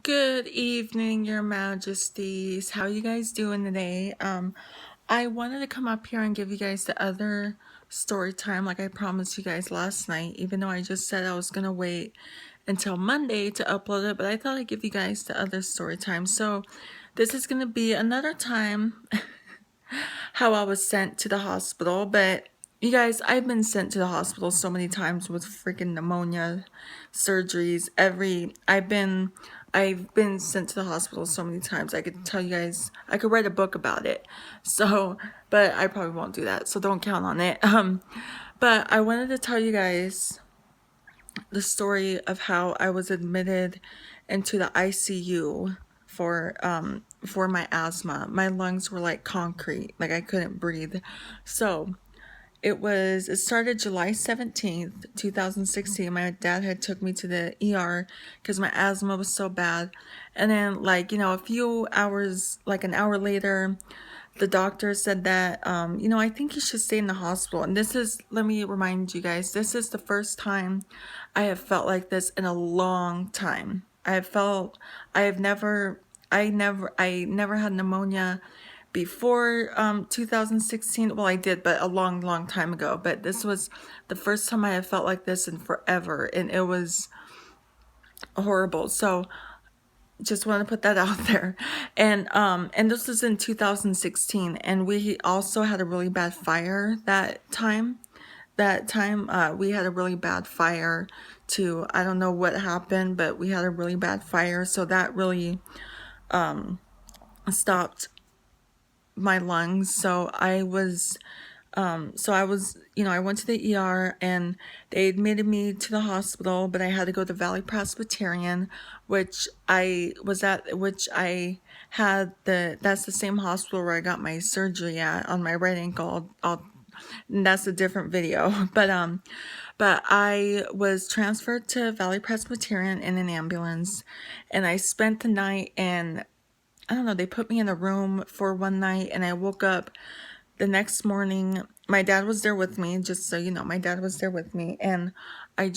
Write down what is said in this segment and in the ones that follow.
Good evening, Your Majesties. How you guys doing today? I wanted to come up here and give you guys the other story time like I promised you guys last night, even though I just said I was gonna wait until Monday to upload it, but I thought I'd give you guys the other story time. So this is gonna be another time how I was sent to the hospital, but you guys, I've been sent to the hospital so many times with freaking pneumonia, surgeries, I've been sent to the hospital so many times. I could tell you guys, I could write a book about it. So, but I probably won't do that. So don't count on it. But I wanted to tell you guys the story of how I was admitted into the ICU for my asthma. My lungs were like concrete, like I couldn't breathe. So it started July 17th, 2016. My dad had took me to the ER because my asthma was so bad. And then a few hours, like an hour later, the doctor said that, I think you should stay in the hospital. And let me remind you guys, this is the first time I have felt like this in a long time. I never had pneumonia before 2016. Well, I did, but a long, long time ago. But this was the first time I have felt like this in forever. And it was horrible. So just want to put that out there. And this was in 2016, and we also had a really bad fire that time. We had a really bad fire too. I don't know what happened, but we had a really bad fire, so that really stopped my lungs. I went to the ER and they admitted me to the hospital, but I had to go to Valley Presbyterian, which that's the same hospital where I got my surgery at on my right ankle. And that's a different video. But I was transferred to Valley Presbyterian in an ambulance, and I spent the night, and I don't know, they put me in a room for one night, and I woke up the next morning. My dad was there with me, just so you know, my dad was there with me, and I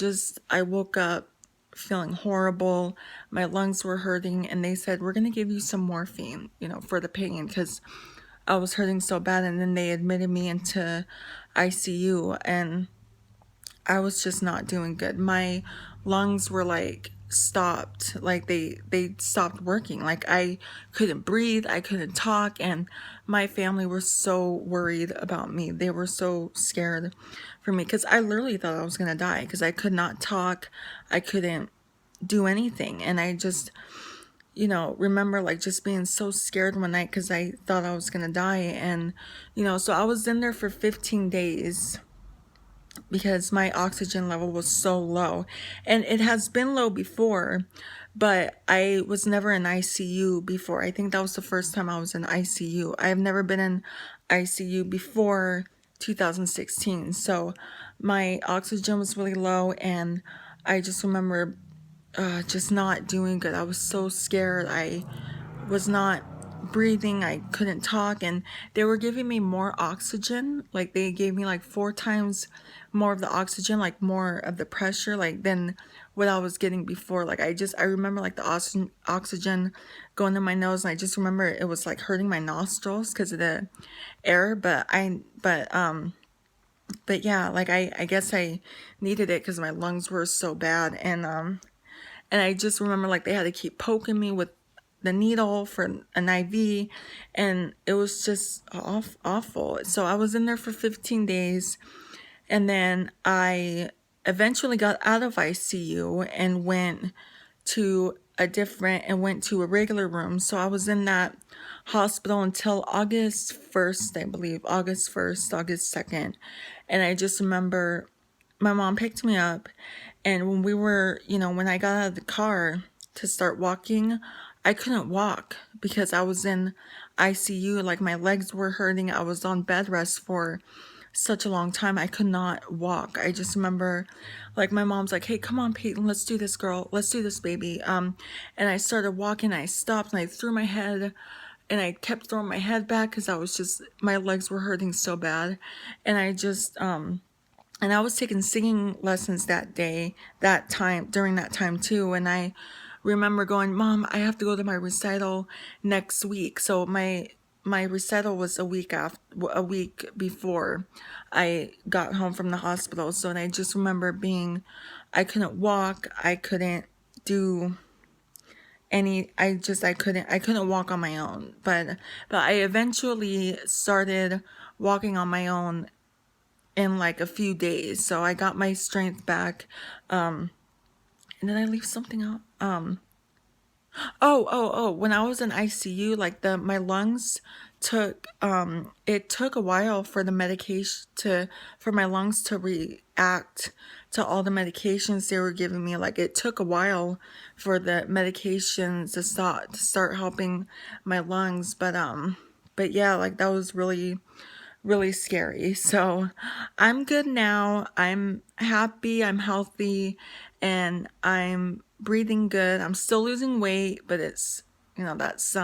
woke up feeling horrible. My lungs were hurting, and they said, we're gonna give you some morphine, for the pain, because I was hurting so bad. And then they admitted me into ICU, and I was just not doing good. My lungs were like stopped, like they stopped working. Like I couldn't breathe, I couldn't talk, and my family were so worried about me. They were so scared for me because I literally thought I was gonna die because I could not talk, I couldn't do anything. And I just remember like just being so scared one night because I thought I was gonna die. And so I was in there for 15 days because my oxygen level was so low. And it has been low before, but I was never in ICU before. I think that was the first time I was in ICU. I have never been in ICU before 2016. So my oxygen was really low, and I just remember just not doing good. I was so scared. I was not breathing, I couldn't talk, and they were giving me more oxygen. Like they gave me like 4 times more of the oxygen, like more of the pressure, like than what I was getting before. Like I remember like the oxygen going in my nose, and I just remember it was like hurting my nostrils because of the air. But yeah, like I guess I needed it because my lungs were so bad. And I just remember like they had to keep poking me with the needle for an IV, and it was just awful. So I was in there for 15 days, and then I eventually got out of ICU and went to a regular room. So I was in that hospital until August 1st, I believe, August 1st, August 2nd. And I just remember my mom picked me up, and when I got out of the car to start walking, I couldn't walk because I was in ICU. Like my legs were hurting. I was on bed rest for such a long time. I could not walk. I just remember like my mom's like, hey, come on, Peyton, let's do this, girl. Let's do this, baby. And I started walking. I stopped, and I threw my head, and I kept throwing my head back because my legs were hurting so bad. And I was taking singing lessons during that time too. And I remember going, Mom, I have to go to my recital next week. So my recital was a week before I got home from the hospital. So, and I just remember being, I couldn't walk, I couldn't do I couldn't walk on my own. But I eventually started walking on my own in like a few days. So I got my strength back. And did I leave something out? When I was in ICU, like my lungs took it took a while for the medication for my lungs to react to all the medications they were giving me. Like it took a while for the medications to start helping my lungs. But yeah, like that was really scary. So I'm good now. I'm happy, I'm healthy, and I'm breathing good. I'm still losing weight, but it's, that's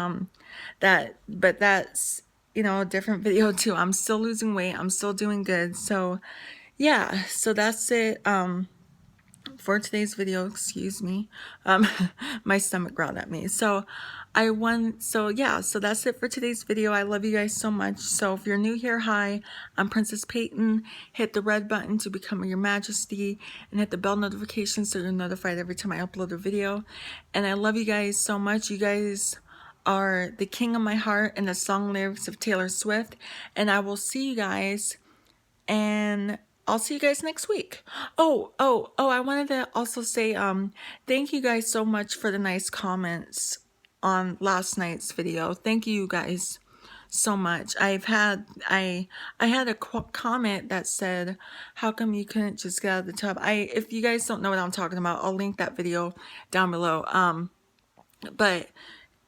a different video too. I'm still losing weight. I'm still doing good. So yeah, so that's it. For today's video, excuse me, my stomach growled at me. So so that's it for today's video. I love you guys so much. So if you're new here, hi, I'm Princess Peyton. Hit the red button to become your majesty and hit the bell notification so you're notified every time I upload a video. And I love you guys so much. You guys are the king of my heart and the song lyrics of Taylor Swift. And I will see you guys, and I'll see you guys next week. I wanted to also say thank you guys so much for the nice comments on last night's video. Thank you guys so much. I had a comment that said, how come you couldn't just get out of the tub? If you guys don't know what I'm talking about, I'll link that video down below. But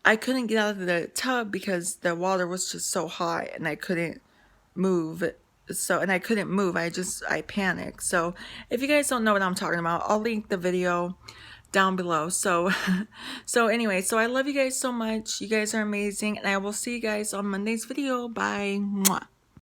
I couldn't get out of the tub because the water was just so hot and I couldn't move. And I couldn't move. I panicked. So if you guys don't know what I'm talking about, I'll link the video down below. So anyway, so I love you guys so much. You guys are amazing, and I will see you guys on Monday's video. Bye. Mwah.